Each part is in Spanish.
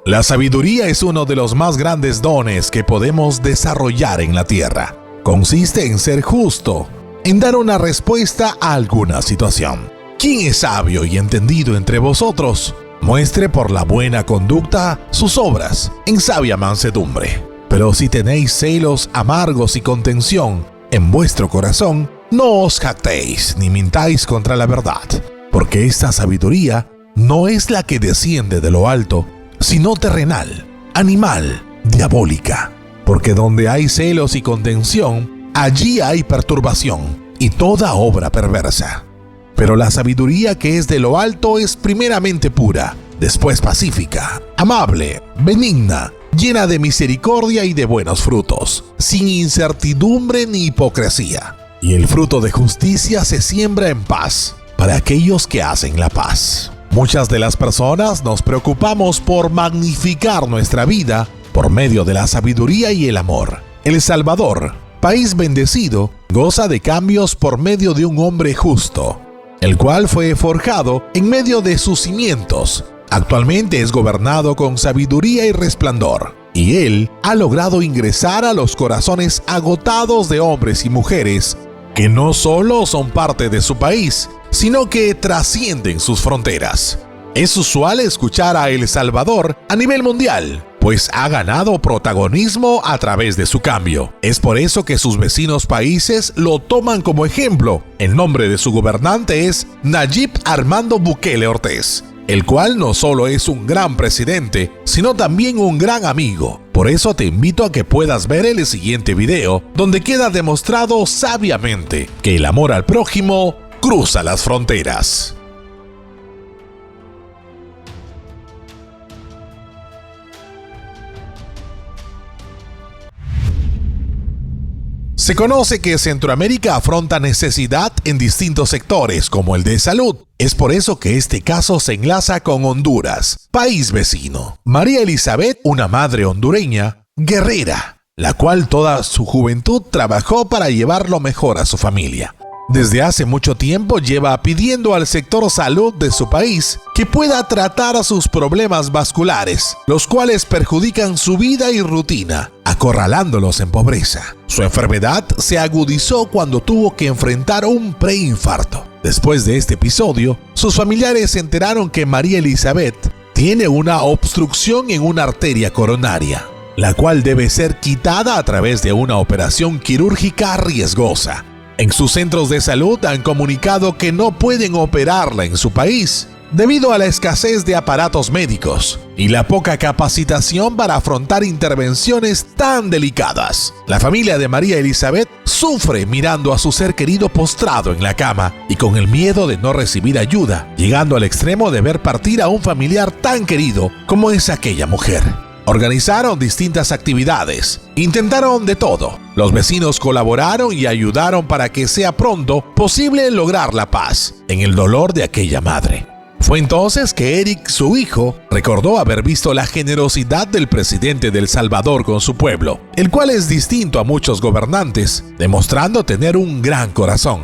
La sabiduría es uno de los más grandes dones que podemos desarrollar en la tierra. Consiste en ser justo, en dar una respuesta a alguna situación. ¿Quién es sabio y entendido entre vosotros? Muestre por la buena conducta sus obras en sabia mansedumbre. Pero si tenéis celos amargos y contención en vuestro corazón, no os jactéis ni mintáis contra la verdad, porque esta sabiduría no es la que desciende de lo alto, sino terrenal, animal, diabólica. Porque donde hay celos y contención, allí hay perturbación y toda obra perversa. Pero la sabiduría que es de lo alto es primeramente pura, después pacífica, amable, benigna, llena de misericordia y de buenos frutos, sin incertidumbre ni hipocresía. Y el fruto de justicia se siembra en paz para aquellos que hacen la paz. Muchas de las personas nos preocupamos por magnificar nuestra vida por medio de la sabiduría y el amor. El Salvador, país bendecido, goza de cambios por medio de un hombre justo, el cual fue forjado en medio de sus cimientos. Actualmente es gobernado con sabiduría y resplandor, y él ha logrado ingresar a los corazones agotados de hombres y mujeres que no solo son parte de su país, sino que trascienden sus fronteras. Es usual escuchar a El Salvador a nivel mundial, pues ha ganado protagonismo a través de su cambio. Es por eso que sus vecinos países lo toman como ejemplo. El nombre de su gobernante es Nayib Armando Bukele Ortiz, el cual no solo es un gran presidente, sino también un gran amigo. Por eso te invito a que puedas ver el siguiente video, donde queda demostrado sabiamente que el amor al prójimo cruza las fronteras. Se conoce que Centroamérica afronta necesidad en distintos sectores, como el de salud. Es por eso que este caso se enlaza con Honduras, país vecino. María Elizabeth, una madre hondureña, guerrera, la cual toda su juventud trabajó para llevar lo mejor a su familia. Desde hace mucho tiempo lleva pidiendo al sector salud de su país que pueda tratar sus problemas vasculares, los cuales perjudican su vida y rutina, acorralándolos en pobreza. Su enfermedad se agudizó cuando tuvo que enfrentar un preinfarto. Después de este episodio, sus familiares se enteraron que María Elizabeth tiene una obstrucción en una arteria coronaria, la cual debe ser quitada a través de una operación quirúrgica riesgosa. En sus centros de salud han comunicado que no pueden operarla en su país debido a la escasez de aparatos médicos y la poca capacitación para afrontar intervenciones tan delicadas. La familia de María Elizabeth sufre mirando a su ser querido postrado en la cama y con el miedo de no recibir ayuda, llegando al extremo de ver partir a un familiar tan querido como es aquella mujer. Organizaron distintas actividades, intentaron de todo. Los vecinos colaboraron y ayudaron para que sea pronto posible lograr la paz en el dolor de aquella madre. Fue entonces que Eric, su hijo, recordó haber visto la generosidad del presidente de El Salvador con su pueblo, el cual es distinto a muchos gobernantes, demostrando tener un gran corazón.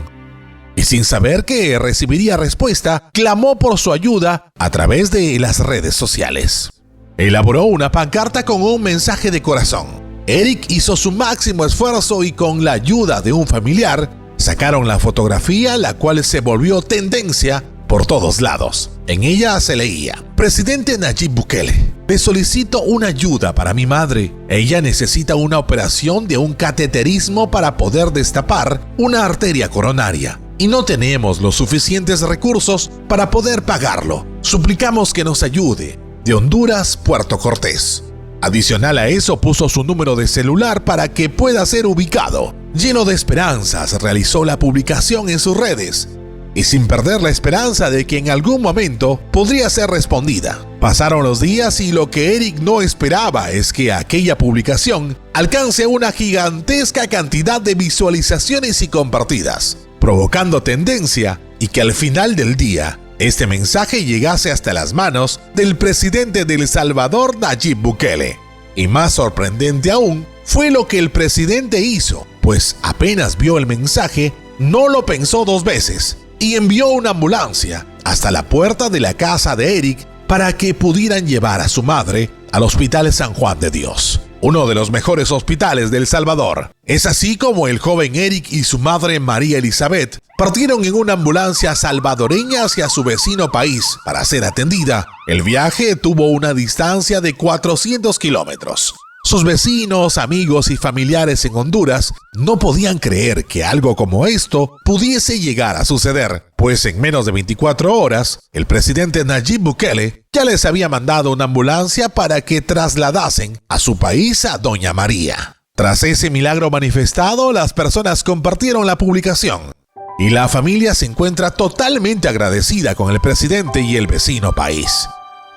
Y sin saber que recibiría respuesta, clamó por su ayuda a través de las redes sociales. Elaboró una pancarta con un mensaje de corazón. Eric hizo su máximo esfuerzo y con la ayuda de un familiar, sacaron la fotografía, la cual se volvió tendencia por todos lados. En ella se leía: Presidente Nayib Bukele, le solicito una ayuda para mi madre. Ella necesita una operación de un cateterismo para poder destapar una arteria coronaria y no tenemos los suficientes recursos para poder pagarlo. Suplicamos que nos ayude. De Honduras, Puerto Cortés. Adicional a eso, puso su número de celular para que pueda ser ubicado. Lleno de esperanzas, realizó la publicación en sus redes y sin perder la esperanza de que en algún momento podría ser respondida. Pasaron los días y lo que Eric no esperaba es que aquella publicación alcance una gigantesca cantidad de visualizaciones y compartidas, provocando tendencia y que al final del día este mensaje llegase hasta las manos del presidente de El Salvador, Nayib Bukele. Y más sorprendente aún fue lo que el presidente hizo, pues apenas vio el mensaje, no lo pensó dos veces y envió una ambulancia hasta la puerta de la casa de Eric para que pudieran llevar a su madre al Hospital San Juan de Dios, uno de los mejores hospitales de El Salvador. Es así como el joven Eric y su madre María Elizabeth partieron en una ambulancia salvadoreña hacia su vecino país para ser atendida. El viaje tuvo una distancia de 400 kilómetros. Sus vecinos, amigos y familiares en Honduras no podían creer que algo como esto pudiese llegar a suceder, pues en menos de 24 horas, el presidente Nayib Bukele ya les había mandado una ambulancia para que trasladasen a su país a Doña María. Tras ese milagro manifestado, las personas compartieron la publicación y la familia se encuentra totalmente agradecida con el presidente y el vecino país.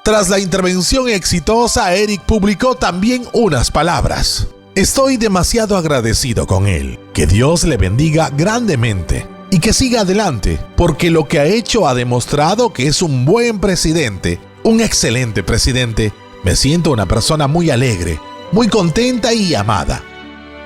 Tras la intervención exitosa, Eric publicó también unas palabras. Estoy demasiado agradecido con él. Que Dios le bendiga grandemente y que siga adelante, porque lo que ha hecho ha demostrado que es un buen presidente, un excelente presidente. Me siento una persona muy alegre, muy contenta y amada,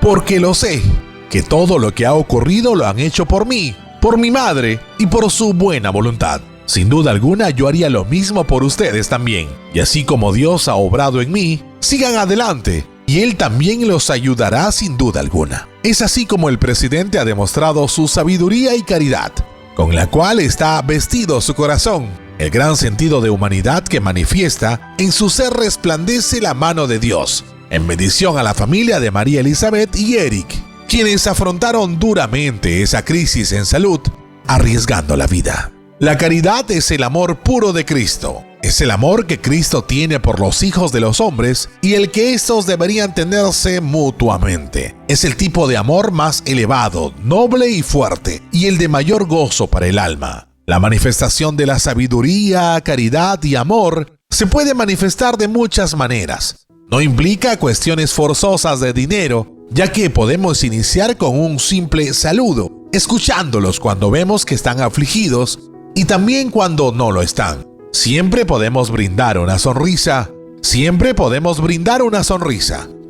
porque lo sé, que todo lo que ha ocurrido lo han hecho por mí, por mi madre y por su buena voluntad. Sin duda alguna, yo haría lo mismo por ustedes también. Y así como Dios ha obrado en mí, sigan adelante y Él también los ayudará sin duda alguna. Es así como el presidente ha demostrado su sabiduría y caridad, con la cual está vestido su corazón. El gran sentido de humanidad que manifiesta en su ser resplandece la mano de Dios, en bendición a la familia de María Elizabeth y Eric, quienes afrontaron duramente esa crisis en salud, arriesgando la vida. La caridad es el amor puro de Cristo. Es el amor que Cristo tiene por los hijos de los hombres y el que estos deberían tenerse mutuamente. Es el tipo de amor más elevado, noble y fuerte, y el de mayor gozo para el alma. La manifestación de la sabiduría, caridad y amor se puede manifestar de muchas maneras. No implica cuestiones forzosas de dinero, ya que podemos iniciar con un simple saludo, escuchándolos cuando vemos que están afligidos, y también cuando no lo están. Siempre podemos brindar una sonrisa.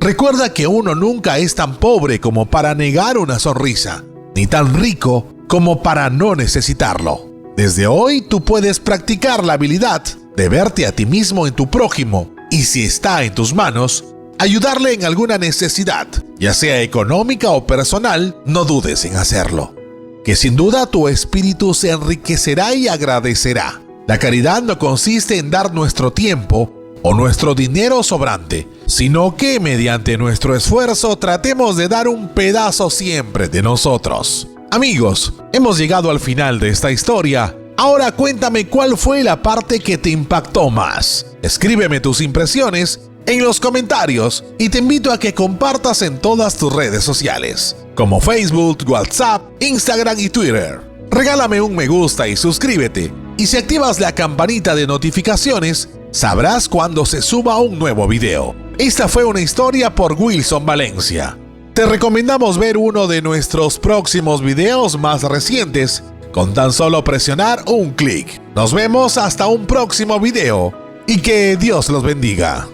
Recuerda que uno nunca es tan pobre como para negar una sonrisa, ni tan rico como para no necesitarlo. Desde hoy tú puedes practicar la habilidad de verte a ti mismo en tu prójimo y, si está en tus manos, ayudarle en alguna necesidad, ya sea económica o personal. No dudes en hacerlo, que sin duda tu espíritu se enriquecerá y agradecerá. La caridad no consiste en dar nuestro tiempo o nuestro dinero sobrante, sino que mediante nuestro esfuerzo tratemos de dar un pedazo siempre de nosotros. Amigos, hemos llegado al final de esta historia. Ahora cuéntame cuál fue la parte que te impactó más. Escríbeme tus impresiones en los comentarios y te invito a que compartas en todas tus redes sociales, como Facebook, WhatsApp, Instagram y Twitter. Regálame un me gusta y suscríbete. Y si activas la campanita de notificaciones, sabrás cuando se suba un nuevo video. Esta fue una historia por Wilson Valencia. Te recomendamos ver uno de nuestros próximos videos más recientes con tan solo presionar un clic. Nos vemos hasta un próximo video y que Dios los bendiga.